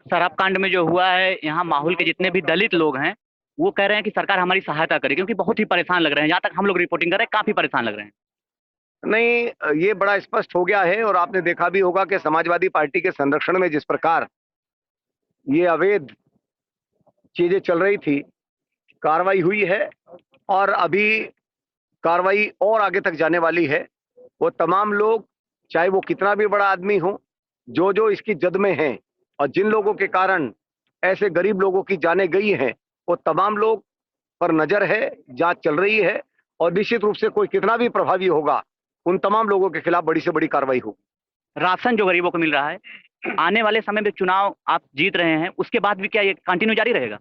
शराब कांड में जो हुआ है, यहाँ माहौल के जितने भी दलित लोग हैं वो कह रहे हैं कि सरकार हमारी सहायता करे, क्योंकि बहुत ही परेशान लग रहे हैं। जहाँ तक हम लोग रिपोर्टिंग कर रहे हैं, काफी परेशान लग रहे हैं। नहीं, ये बड़ा स्पष्ट हो गया है और आपने देखा भी होगा कि समाजवादी पार्टी के संरक्षण में जिस प्रकार ये अवैध चीजें चल रही थी, कार्रवाई हुई है और अभी कार्रवाई और आगे तक जाने वाली है। वो तमाम लोग, चाहे वो कितना भी बड़ा आदमी हो, जो जो इसकी जद में हैं और जिन लोगों के कारण ऐसे गरीब लोगों की जानें गई हैं, वो तमाम लोग पर नजर है, जांच चल रही है और निश्चित रूप से कोई कितना भी प्रभावी होगा, उन तमाम लोगों के खिलाफ बड़ी से बड़ी कार्रवाई होगी। राशन जो गरीबों को मिल रहा है, आने वाले समय में चुनाव आप जीत रहे हैं, उसके बाद भी क्या ये कंटिन्यू जारी रहेगा?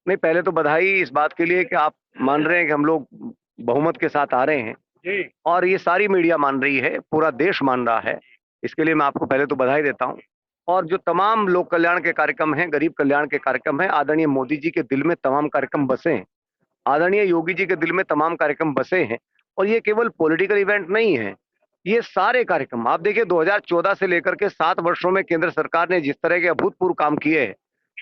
नहीं, पहले तो बधाई इस बात के लिए कि आप मान रहे हैं कि हम लोग बहुमत के साथ आ रहे हैं जी। और ये सारी मीडिया मान रही है, पूरा देश मान रहा है। इसके लिए मैं आपको पहले तो बधाई देता हूं। और जो तमाम लोक कल्याण के कार्यक्रम हैं, गरीब कल्याण के कार्यक्रम हैं, आदरणीय मोदी जी के दिल में तमाम कार्यक्रम बसे हैं, आदरणीय योगी जी के दिल में तमाम कार्यक्रम बसे हैं। और ये केवल पॉलिटिकल इवेंट नहीं है, ये सारे कार्यक्रम आप देखिए, 2014 से लेकर के 7 वर्षों में केंद्र सरकार ने जिस तरह के अभूतपूर्व काम किए हैं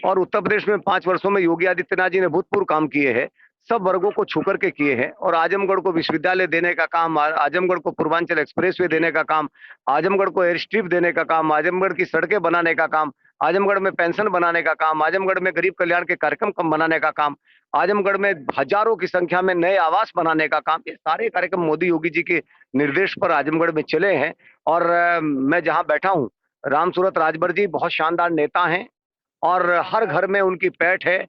और उत्तर प्रदेश में 5 वर्षों में योगी आदित्यनाथ जी ने भूतपूर्व काम किए हैं, सब वर्गों को छू करके किए हैं। और आजमगढ़ को विश्वविद्यालय देने का काम, आजमगढ़ को पूर्वांचल एक्सप्रेसवे देने का काम, आजमगढ़ को एयर स्ट्रिप देने का काम, आजमगढ़ की सड़कें बनाने का काम, आजमगढ़ में पेंशन बनाने का काम, आजमगढ़ में गरीब कल्याण के कार्यक्रम कम बनाने का काम, आजमगढ़ में हजारों की संख्या में नए आवास बनाने का काम, ये सारे कार्यक्रम मोदी योगी जी के निर्देश पर आजमगढ़ में चले हैं। और मैं जहां बैठा हूं, रामसूरत राजभर जी बहुत शानदार नेता हैं और हर घर में उनकी पैठ है,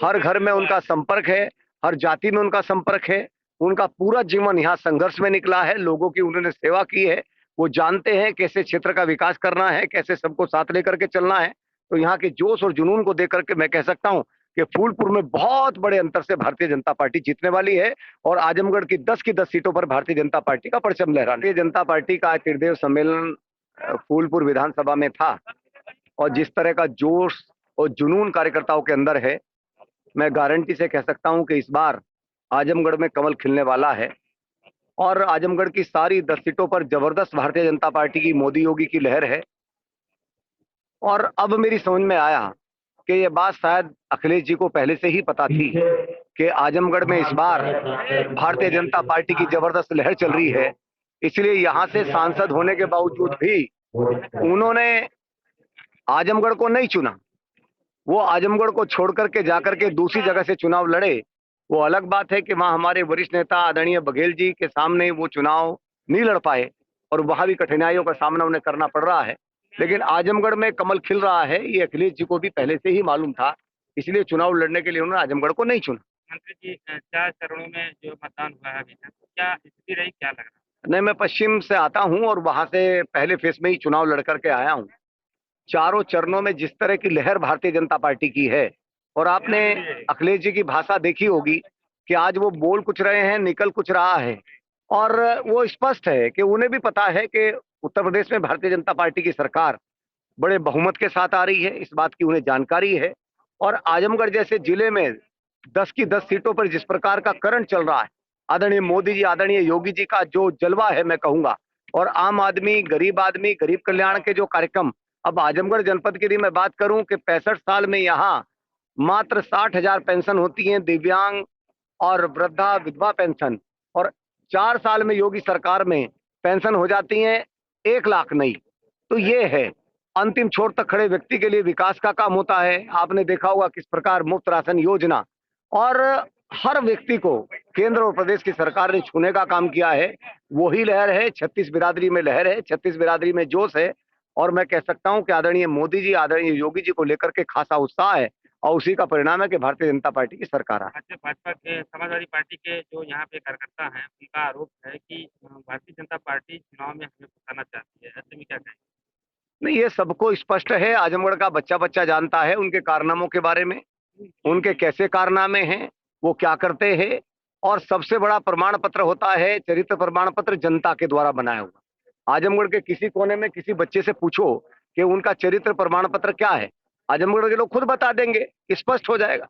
हर घर में उनका संपर्क है, हर जाति में उनका संपर्क है। उनका पूरा जीवन यहाँ संघर्ष में निकला है, लोगों की उन्होंने सेवा की है। वो जानते हैं कैसे क्षेत्र का विकास करना है, कैसे सबको साथ लेकर के चलना है। तो यहाँ के जोश और जुनून को देख करके मैं कह सकता हूँ कि फूलपुर में बहुत बड़े अंतर से भारतीय जनता पार्टी जीतने वाली है और आजमगढ़ की 10 सीटों पर भारतीय जनता पार्टी का परचम लहराना। भारतीय जनता पार्टी का त्रिदेव सम्मेलन फूलपुर विधानसभा में था और जिस तरह का जोश और जुनून कार्यकर्ताओं के अंदर है, मैं गारंटी से कह सकता हूं कि इस बार आजमगढ़ में कमल खिलने वाला है और आजमगढ़ की सारी 10 सीटों पर जबरदस्त भारतीय जनता पार्टी की, मोदी योगी की लहर है। और अब मेरी समझ में आया कि ये बात शायद अखिलेश जी को पहले से ही पता थी कि आजमगढ़ में इस बार भारतीय जनता पार्टी की जबरदस्त लहर चल रही है। इसलिए यहां से सांसद होने के बावजूद भी उन्होंने आजमगढ़ को नहीं चुना। वो आजमगढ़ को छोड़ करके जाकर के दूसरी जगह से चुनाव लड़े। वो अलग बात है कि वहां हमारे वरिष्ठ नेता आदरणीय बघेल जी के सामने वो चुनाव नहीं लड़ पाए और वहां भी कठिनाइयों का सामना उन्हें करना पड़ रहा है। लेकिन आजमगढ़ में कमल खिल रहा है, ये अखिलेश जी को भी पहले से ही मालूम था। इसलिए चुनाव लड़ने के लिए उन्होंने आजमगढ़ को नहीं चुना। मंत्री जी, 4 चरणों में जो मतदान हुआ है अभी तक, क्या स्थिति रही, क्या लग रहा है? नहीं, मैं पश्चिम से आता हूं और वहां से पहले फेस में ही चुनाव लड़ करके आया हूं। चारों चरणों में जिस तरह की लहर भारतीय जनता पार्टी की है, और आपने अखिलेश जी की भाषा देखी होगी कि आज वो बोल कुछ रहे हैं, निकल कुछ रहा है। और वो स्पष्ट है कि उन्हें भी पता है कि उत्तर प्रदेश में भारतीय जनता पार्टी की सरकार बड़े बहुमत के साथ आ रही है, इस बात की उन्हें जानकारी है। और आजमगढ़ जैसे जिले में 10 की 10 सीटों पर जिस प्रकार का करंट चल रहा है, आदरणीय मोदी जी, आदरणीय योगी जी का जो जलवा है मैं कहूंगा, और आम आदमी, गरीब कल्याण के जो कार्यक्रम, अब आजमगढ़ जनपद की भी मैं बात करूं कि 65 साल में यहाँ मात्र 60,000 पेंशन होती है, दिव्यांग और वृद्धा विधवा पेंशन। और 4 साल में योगी सरकार में पेंशन हो जाती है 1 लाख नहीं। तो ये है, अंतिम छोर तक खड़े व्यक्ति के लिए विकास का काम होता है। आपने देखा होगा किस प्रकार मुफ्त राशन योजना और हर व्यक्ति को केंद्र और प्रदेश की सरकार ने छूने का काम किया है। वही लहर है, 36 बिरादरी में लहर है, 36 बिरादरी में जोश है। और मैं कह सकता हूं कि आदरणीय मोदी जी, आदरणीय योगी जी को लेकर के खासा उत्साह है और उसी का परिणाम है कि भारतीय जनता पार्टी की सरकार है। अच्छा, भाजपा के, समाजवादी पार्टी के जो यहाँ पे कार्यकर्ता हैं, उनका आरोप है कि भारतीय जनता पार्टी चुनाव में हमें फंसाना चाहती है। ऐसे में क्या कहें? नहीं, ये सबको स्पष्ट है, आजमगढ़ का बच्चा बच्चा जानता है उनके कारनामों के बारे में, उनके कैसे कारनामे हैं, वो क्या करते हैं। और सबसे बड़ा प्रमाण पत्र होता है चरित्र प्रमाण पत्र, जनता के द्वारा बनाया हुआ। आजमगढ़ के किसी कोने में किसी बच्चे से पूछो कि उनका चरित्र प्रमाण पत्र क्या है, आजमगढ़ के लोग खुद बता देंगे, स्पष्ट हो जाएगा।